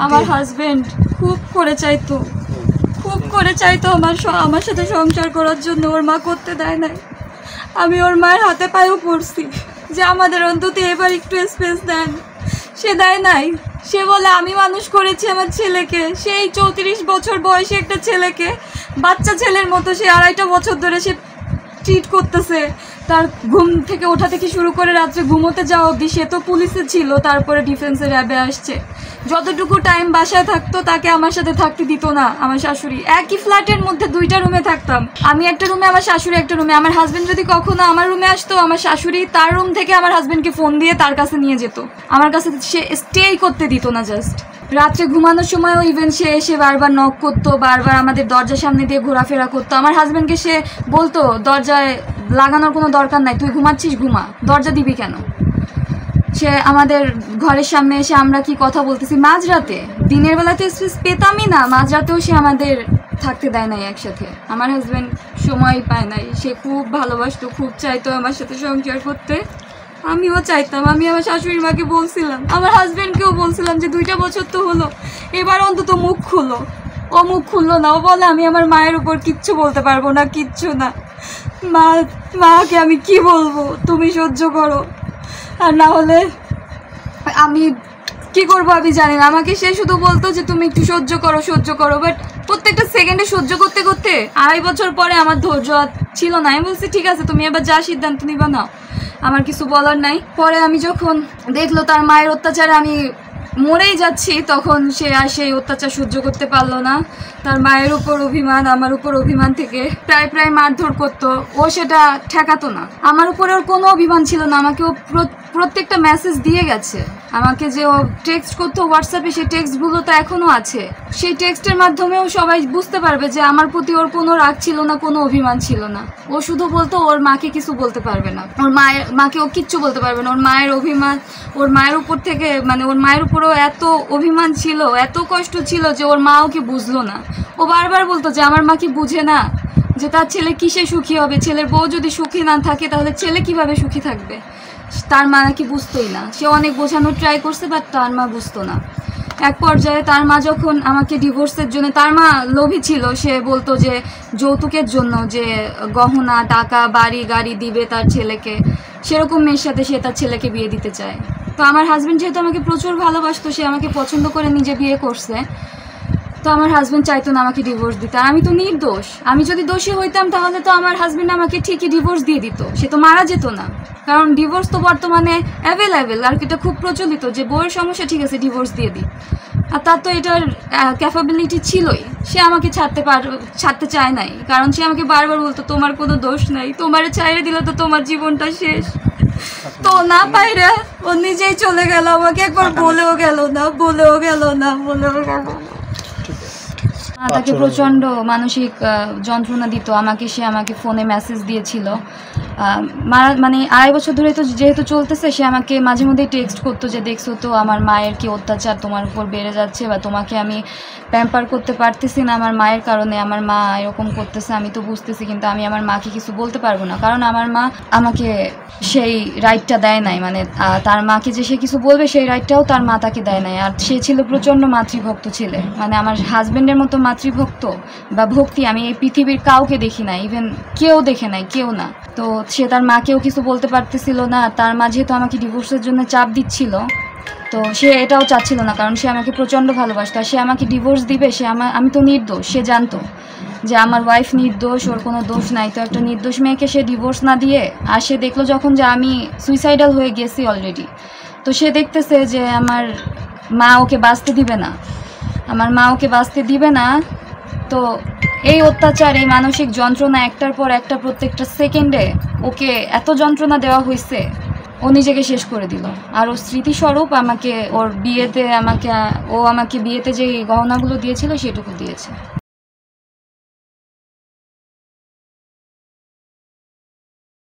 আমার হাজবেন্ড খুব করে চাইতো আমার সাথে সংসার করার জন্য। ওর মা করতে দেয় নাই। আমি ওর মায়ের হাতে পায়েও পড়ছি যে আমাদের অন্তত এবার একটু স্পেস দেন। সে দেয় নাই। সে বলে আমি মানুষ করেছি আমার ছেলেকে, সেই 34 বছর বয়সী একটা ছেলেকে বাচ্চা ছেলের মতো সে 2.5 বছর ধরে সে ট্রিট করতেছে। তার ঘুম থেকে ওঠা থেকে শুরু করে রাত্রে ঘুমোতে যাওয়া অবধি সে তো পুলিশে ছিল, তারপরে ডিফেন্সের র্যাবে আসছে। যতটুকু টাইম বাসায় থাকতো তাকে আমার সাথে থাকতে দিত না আমার শাশুড়ি। একই ফ্ল্যাটের মধ্যে 2টা রুমে থাকতাম, আমি একটা রুমে, আমার শাশুড়ি একটা রুমে। আমার হাজবেন্ড যদি কখনো আমার রুমে আসতো, আমার শাশুড়ি তার রুম থেকে আমার হাজবেন্ডকে ফোন দিয়ে তার কাছে নিয়ে যেত। আমার কাছে সে স্টেই করতে দিত না। জাস্ট রাত্রে ঘুমানোর সময়ও ইভেন সে এসে বারবার নক করতো, বারবার আমাদের দরজার সামনে দিয়ে ঘোরাফেরা করতো। আমার হাজবেন্ডকে সে বলতো দরজায় লাগানোর কোনো দরকার নাই, তুই ঘুমাচ্ছিস ঘুমা, দরজা দিবি কেন। সে আমাদের ঘরের সামনে এসে আমরা কি কথা বলতেছি মাঝরাতে, দিনের বেলাতে স্পেস পেতামই না, মাঝরাতেও সে আমাদের থাকতে দেয় নাই একসাথে। আমার হাজব্যান্ড সময় পায় নাই। সে খুব ভালোবাসতো, খুব চাইতো আমার সাথে সংসার করতে। আমিও চাইতাম। আমি আমার শাশুড়ির মাকে বলছিলাম, আমার হাজব্যান্ডকেও বলছিলাম যে 2টা বছর তো হলো, এবার অন্তত মুখ খুলো। ও মুখ খুললো না। ও বলে আমি আমার মায়ের উপর কিচ্ছু বলতে পারবো না, কিচ্ছু না। মাকে আমি কি বলবো, তুমি সহ্য করো, আর না হলে আমি কি করবো আমি জানি না। আমাকে সে শুধু বলতো যে তুমি একটু সহ্য করো। বাট প্রত্যেকটা সেকেন্ডে সহ্য করতে 2.5 বছর পরে আমার ধৈর্য ছিল না। আমি বলছি ঠিক আছে তুমি এবার যা সিদ্ধান্ত নিবা নাও, আমার কিছু বলার নাই। পরে আমি যখন দেখলো তার মায়ের অত্যাচারে আমি মরেই যাচ্ছি, তখন সে আর সেই অত্যাচার সহ্য করতে পারলো না। তার মায়ের উপর অভিমান, আমার উপর অভিমান থেকে প্রায় মারধর করতো। ও সেটা ঠেকাতো না। আমার উপরে ওর কোনো অভিমান ছিল না। আমাকে ও প্রত্যেকটা মেসেজ দিয়ে গেছে। আমাকে যে ও টেক্সট করতো হোয়াটসঅ্যাপে, সেই টেক্সটগুলো তো এখনও আছে। সেই টেক্সটের মাধ্যমেও সবাই বুঝতে পারবে যে আমার প্রতি ওর কোনো রাগ ছিল না, কোনো অভিমান ছিল না। ও শুধু বলতো ওর মাকে কিছু বলতে পারবে না, ওর মাকে ও কিচ্ছু বলতে পারবে না। ওর মায়ের অভিমান, ওর মায়ের উপর থেকে মানে ওর মায়ের উপরেও এত অভিমান ছিল, এত কষ্ট ছিল যে ওর মা ওকে বুঝলো না। ও বারবার বলতো যে আমার মা কি বুঝে না যে তার ছেলে কিসে সুখী হবে, ছেলের বউ যদি সুখী না থাকে তাহলে ছেলে কিভাবে সুখী থাকবে। তার মা নাকি বুঝতোই না। সে অনেক বোঝানোর ট্রাই করছে, বাট তার মা বুঝতো না। এক পর্যায়ে তার মা যখন আমাকে ডিভোর্সের জন্য, তার মা লোভী ছিল, সে বলতো যে যৌতুকের জন্য যে গহনা টাকা বাড়ি গাড়ি দিবে তার ছেলেকে, সেরকম মেয়ের সাথে সে তার ছেলেকে বিয়ে দিতে চায়। তো আমার হাজব্যান্ড যেহেতু আমাকে প্রচুর ভালোবাসতো, সে আমাকে পছন্দ করে নিজে বিয়ে করছে, তো আমার হাজব্যান্ড চাইতো না আমাকে ডিভোর্স দিতে। আর আমি তো নির্দোষ। আমি যদি দোষী হইতাম তাহলে তো আমার হাজব্যান্ড আমাকে ঠিকই ডিভোর্স দিয়ে দিত, সে তো মারা যেত না। কারণ ডিভোর্স তো বর্তমানে অ্যাভেলেবেল, আর এটা খুব প্রচলিত যে বউয়ের সমস্যা, ঠিক আছে ডিভোর্স দিয়ে দিই। আর তার তো এটার ক্যাপাবিলিটি ছিলই। সে আমাকে ছাড়তে চায় নাই, কারণ সে আমাকে বারবার বলতো তোমার কোনো দোষ নাই, তোমার ছাইড়ে দিলে তো তোমার জীবনটা শেষ। তো না পাইরে ও নিজেই চলে গেল, আমাকে একবার বলেও গেল না। তাকে প্রচণ্ড মানসিক যন্ত্রণা দিত আমাকে। সে আমাকে ফোনে মেসেজ দিয়েছিল, মানে 2.5 বছর ধরে তো যেহেতু চলতেছে, সে আমাকে মাঝে মধ্যেই টেক্সট করতো যে দেখছো তো আমার মায়ের কি অত্যাচার তোমার উপর বেড়ে যাচ্ছে, বা তোমাকে আমি প্যাম্পার করতে পারতেছি না আমার মায়ের কারণে, আমার মা এরকম করতেছে, আমি তো বুঝতেছি, কিন্তু আমি আমার মাকে কিছু বলতে পারবো না, কারণ আমার মা আমাকে সেই রাইটটা দেয় নাই। মানে তার মাকে যে সে কিছু বলবে সেই রাইটটাও তার মা তাকে দেয় নাই। আর সে ছিল প্রচণ্ড মাতৃভক্ত ছেলে, মানে আমার হাজব্যান্ডের মতো মাতৃভক্ত বা ভক্তি আমি এই পৃথিবীর কাউকে দেখি না, ইভেন কেউ দেখে নাই, কেউ না। তো সে তার মাকেও কিছু বলতে পারতেছিল না। তার মা যেহেতু আমাকে ডিভোর্সের জন্য চাপ দিচ্ছিল, তো সে এটাও চাচ্ছিল না, কারণ সে আমাকে প্রচণ্ড ভালোবাসতো। আর সে আমাকে ডিভোর্স দিবে, আমি তো নির্দোষ, সে জানতো যে আমার ওয়াইফ নির্দোষ, ওর কোনো দোষ নাই। তো একটা নির্দোষ মেয়েকে সে ডিভোর্স না দিয়ে, আর সে দেখলো যখন যে আমি সুইসাইডাল হয়ে গেছি অলরেডি, তো সে দেখতেছে যে আমার মা ওকে বাঁচতে দিবে না, তো এই অত্যাচার, এই মানসিক যন্ত্রণা একটার পর একটা প্রত্যেকটা সেকেন্ডে ওকে এত যন্ত্রণা দেওয়া হয়েছে, ও নিজেকে শেষ করে দিল। আর ও স্মৃতিস্বরূপ আমাকে ওর বিয়েতে, আমাকে বিয়েতে যে গহনাগুলো দিয়েছিল সেটুকু দিয়েছে।